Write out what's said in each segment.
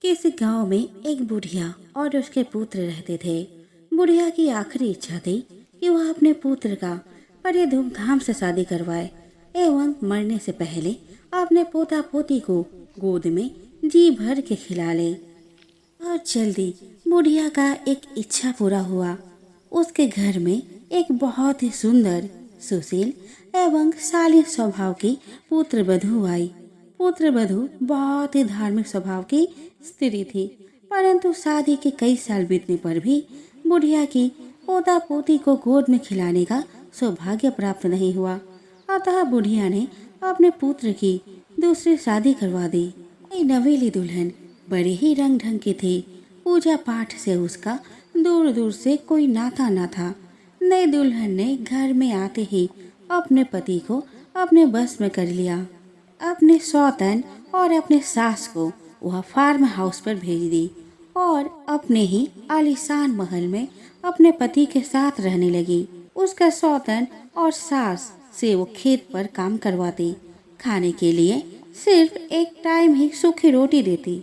किसी गांव में एक बुढ़िया और उसके पुत्र रहते थे। बुढ़िया की आखिरी इच्छा थी कि वह अपने पुत्र का बड़े धूमधाम से शादी करवाए एवं मरने से पहले अपने पोता पोती को गोद में जी भर के खिला ले। और जल्दी बुढ़िया का एक इच्छा पूरा हुआ। उसके घर में एक बहुत ही सुंदर, सुशील एवं शालीन स्वभाव की पुत्र वधू आई। पुत्र वधू बहुत ही धार्मिक स्वभाव की स्त्री थी, परंतु शादी के कई साल बीतने पर भी बुढ़िया की पोता पोती को गोद में खिलाने का सौभाग्य प्राप्त नहीं हुआ। अतः बुढ़िया ने अपने पुत्र की दूसरी शादी करवा दी। ये नवेली दुल्हन बड़े ही रंग ढंग की थी। पूजा पाठ से उसका दूर दूर से कोई नाता न था। नई दुल्हन ने घर में आते ही अपने पति को अपने बस में कर लिया। अपने सौतन और अपने सास को वह फार्म हाउस पर भेज दी और अपने ही आलीशान महल में अपने पति के साथ रहने लगी। उसका सौतन और सास से वो खेत पर काम करवाती। खाने के लिए सिर्फ एक टाइम ही सूखी रोटी देती।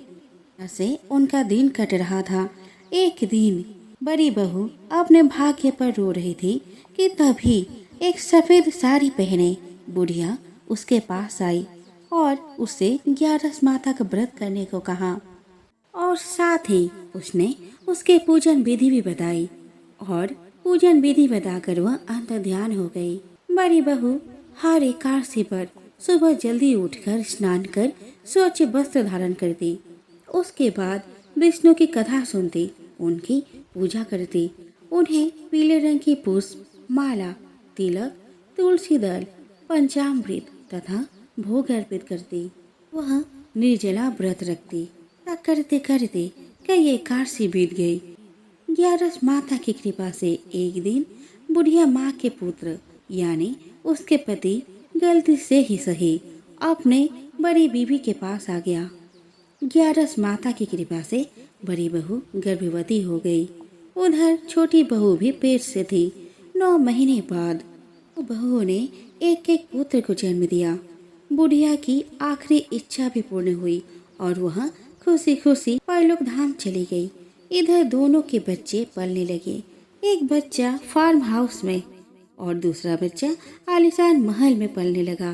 ऐसे उनका दिन कट रहा था। एक दिन बड़ी बहू अपने भाग्य पर रो रही थी कि तभी एक सफेद साड़ी पहने बुढ़िया उसके पास आई और उसे 11 माता का व्रत करने को कहा और साथ ही उसने उसके पूजन विधि भी बताई और पूजन विधि बताकर वह अंतर ध्यान हो गई। बड़ी बहू हर एकादशी पर सुबह जल्दी उठकर स्नान कर स्वच्छ वस्त्र धारण करती। उसके बाद विष्णु की कथा सुनती, उनकी पूजा करती, उन्हें पीले रंग की पुष्प माला, तिलक, तुलसी दल, पंचामृत तथा भोग अर्पित करती। वह निर्जला व्रत रखती। करते करते कई एकादशी बीत गई। 11 माता की कृपा से एक दिन बुढ़िया माँ के पुत्र यानी उसके पति गलती से ही सही अपने बड़ी बीवी के पास आ गया। 11 माता की कृपा से बड़ी बहू गर्भवती हो गई। उधर छोटी बहू भी पेट से थी। 9 महीने बाद बहुओं ने एक एक पुत्र को जन्म दिया। बुढ़िया की आखिरी इच्छा भी पूर्ण हुई और वह खुशी खुशी परलोक धाम चली गई। इधर दोनों के बच्चे पलने लगे। एक बच्चा फार्म हाउस में और दूसरा बच्चा आलीशान महल में पलने लगा।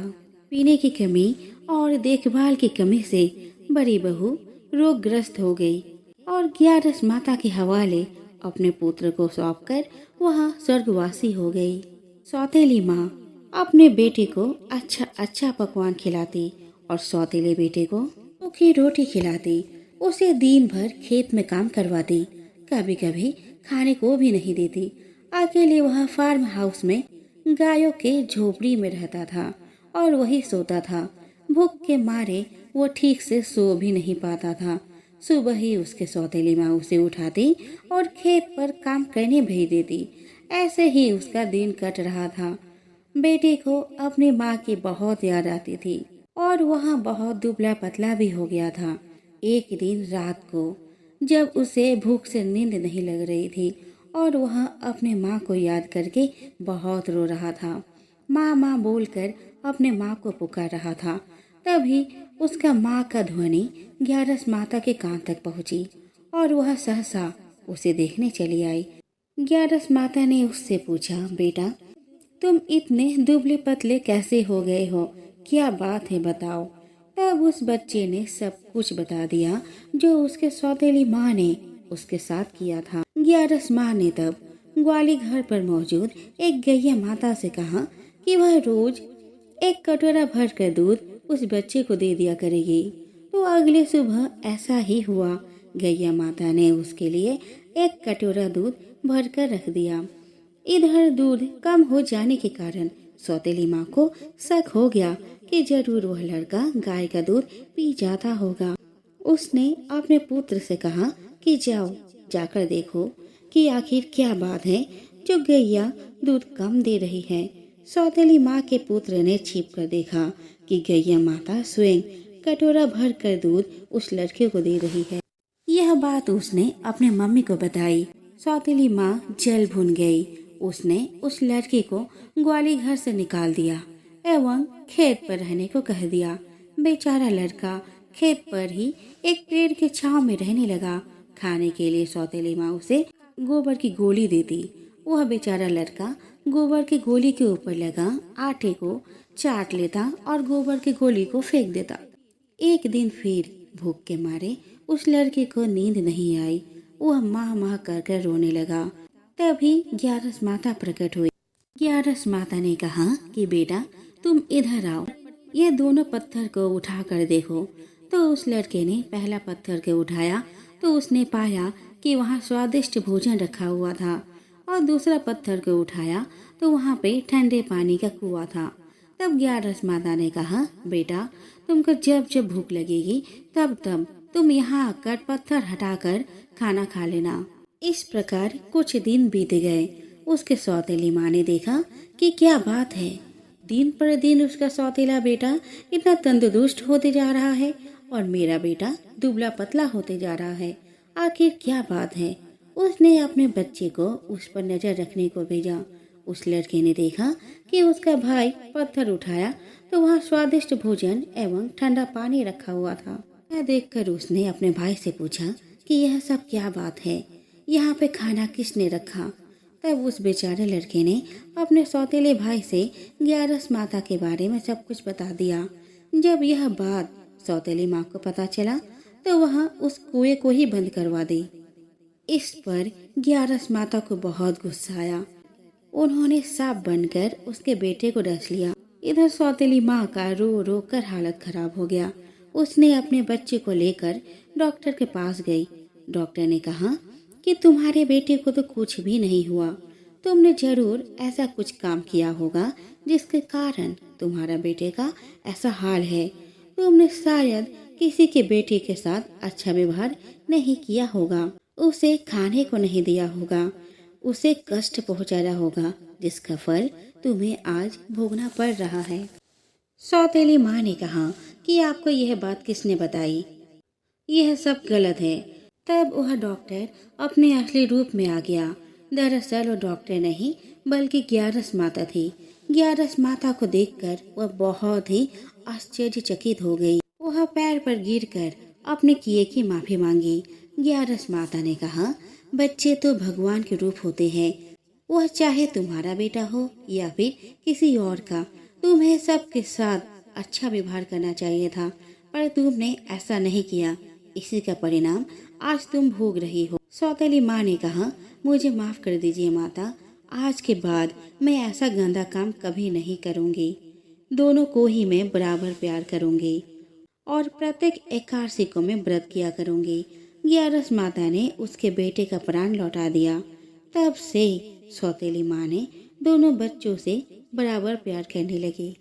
पीने की कमी और देखभाल की कमी से बड़ी बहू रोगग्रस्त हो गई और 11 माता के हवाले अपने पुत्र को सौंपकर वहाँ स्वर्गवासी हो गई। सौतेली माँ अपने बेटे को अच्छा अच्छा पकवान खिलाती और सौतेले बेटे को सूखी रोटी खिलाती। उसे दिन भर खेत में काम करवाती। कभी कभी खाने को भी नहीं देती। अकेले वह फार्म हाउस में गायों के झोपड़ी में रहता था और वही सोता था। भूख के मारे वो ठीक से सो भी नहीं पाता था। सुबह ही उसके सौतेली माँ उसे उठाती और खेत पर काम करने भेज देती। ऐसे ही उसका दिन कट रहा था। बेटे को अपनी माँ की बहुत याद आती थी और वह बहुत दुबला पतला भी हो गया था। एक दिन रात को जब उसे भूख से नींद नहीं लग रही थी और वह अपने माँ को याद करके बहुत रो रहा था, माँ माँ बोलकर अपने माँ को पुकार रहा था, तभी उसका माँ का ध्वनि 11 माता के कान तक पहुँची और वह सहसा उसे देखने चली आई। 11 माता ने उससे पूछा, बेटा तुम इतने दुबले पतले कैसे हो गए हो? क्या बात है बताओ। तब उस बच्चे ने सब कुछ बता दिया जो उसके सौतेली माँ ने उसके साथ किया था। 11 माँ ने तब ग्वाली घर पर मौजूद एक गैया माता से कहा कि वह रोज एक कटोरा भर कर दूध उस बच्चे को दे दिया करेगी। तो अगले सुबह ऐसा ही हुआ। गैया माता ने उसके लिए एक कटोरा दूध भर कर रख दिया। इधर दूध कम हो जाने के कारण सौतेली माँ को शक हो गया कि जरूर वह लड़का गाय का दूध पी जाता होगा। उसने अपने पुत्र से कहा कि जाओ जाकर देखो कि आखिर क्या बात है जो गैया दूध कम दे रही है। सौतेली माँ के पुत्र ने छिप कर देखा कि गैया माता स्वयं कटोरा भर कर दूध उस लड़के को दे रही है। यह बात उसने अपने मम्मी को बताई। सौतेली माँ जल भुन गई। उसने उस लड़के को ग्वाली घर से निकाल दिया एवं खेत पर रहने को कह दिया। बेचारा लड़का खेत पर ही एक पेड़ के छांव में रहने लगा। खाने के लिए सौतेली माँ उसे गोबर की गोली देती। वह बेचारा लड़का गोबर की गोली के ऊपर लगा आटे को चाट लेता और गोबर की गोली को फेंक देता। एक दिन फिर भूख के मारे उस लड़के को नींद नहीं आई। वह माँ माँ कर कर रोने लगा। तभी ग्यारस माता प्रकट हुई। ग्यारस माता ने कहा कि बेटा तुम इधर आओ, ये दोनों पत्थर को उठा कर देखो। तो उस लड़के ने पहला पत्थर को उठाया तो उसने पाया कि वहाँ स्वादिष्ट भोजन रखा हुआ था, और दूसरा पत्थर को उठाया तो वहाँ पे ठंडे पानी का कुआं था। तब ग्यारस माता ने कहा बेटा तुमको जब जब भूख लगेगी तब तब तुम यहाँ आकर पत्थर हटाकर खाना खा लेना। इस प्रकार कुछ दिन बीत गए। उसके सौतेली माँ ने देखा कि क्या बात है, दिन पर दिन उसका सौतेला बेटा इतना तंदुरुस्त होते जा रहा है और मेरा बेटा दुबला पतला होते जा रहा है। आखिर क्या बात है? उसने अपने बच्चे को उस पर नजर रखने को भेजा। उस लड़के ने देखा कि उसका भाई पत्थर उठाया तो वहाँ स्वादिष्ट भोजन एवं ठंडा पानी रखा हुआ था। यह देखकर उसने अपने भाई से पूछा कि यह सब क्या बात है, यहाँ पे खाना किसने रखा? तब उस बेचारे लड़के ने अपने सौतेले भाई से ग्यारस माता के बारे में सब कुछ बता दिया। जब यह बात सौतेली माँ को पता चला तो वह उस कुएं को ही बंद करवा दी। इस पर ग्यारस माता को बहुत गुस्सा आया। उन्होंने सांप बनकर उसके बेटे को डस लिया। इधर सौतेली माँ का रो रो कर हालत खराब हो गया। उसने अपने बच्चे को लेकर डॉक्टर के पास गई। डॉक्टर ने कहा कि तुम्हारे बेटे को तो कुछ भी नहीं हुआ, तुमने जरूर ऐसा कुछ काम किया होगा जिसके कारण तुम्हारा बेटे का ऐसा हाल है। तुमने शायद किसी के बेटे के साथ अच्छा व्यवहार नहीं किया होगा, उसे खाने को नहीं दिया होगा, उसे कष्ट पहुंचाया होगा, जिसका फल तुम्हें आज भोगना पड़ रहा है। सौतेली माँ ने कहा कि आपको यह बात किसने बताई? यह सब गलत है। तब वह डॉक्टर अपने असली रूप में आ गया। दरअसल वो डॉक्टर नहीं बल्कि ग्यारस माता थी। ग्यारस माता को देखकर वह बहुत ही आश्चर्यचकित हो गई। वह पैर पर गिरकर अपने किए की माफी मांगी। ग्यारस माता ने कहा बच्चे तो भगवान के रूप होते हैं, वह चाहे तुम्हारा बेटा हो या फिर किसी और का, तुम्हें सबके साथ अच्छा व्यवहार करना चाहिए था, पर तुमने ऐसा नहीं किया। इसी का परिणाम आज तुम भोग रही हो। सौतेली माँ ने कहा मुझे माफ कर दीजिए माता, आज के बाद मैं ऐसा गंदा काम कभी नहीं करूँगी। दोनों को ही मैं बराबर प्यार करूँगी और प्रत्येक एकादशी को मैं व्रत किया करूँगी। ग्यारस माता ने उसके बेटे का प्राण लौटा दिया। तब से सौतेली माँ ने दोनों बच्चों से बराबर प्यार करने लगी।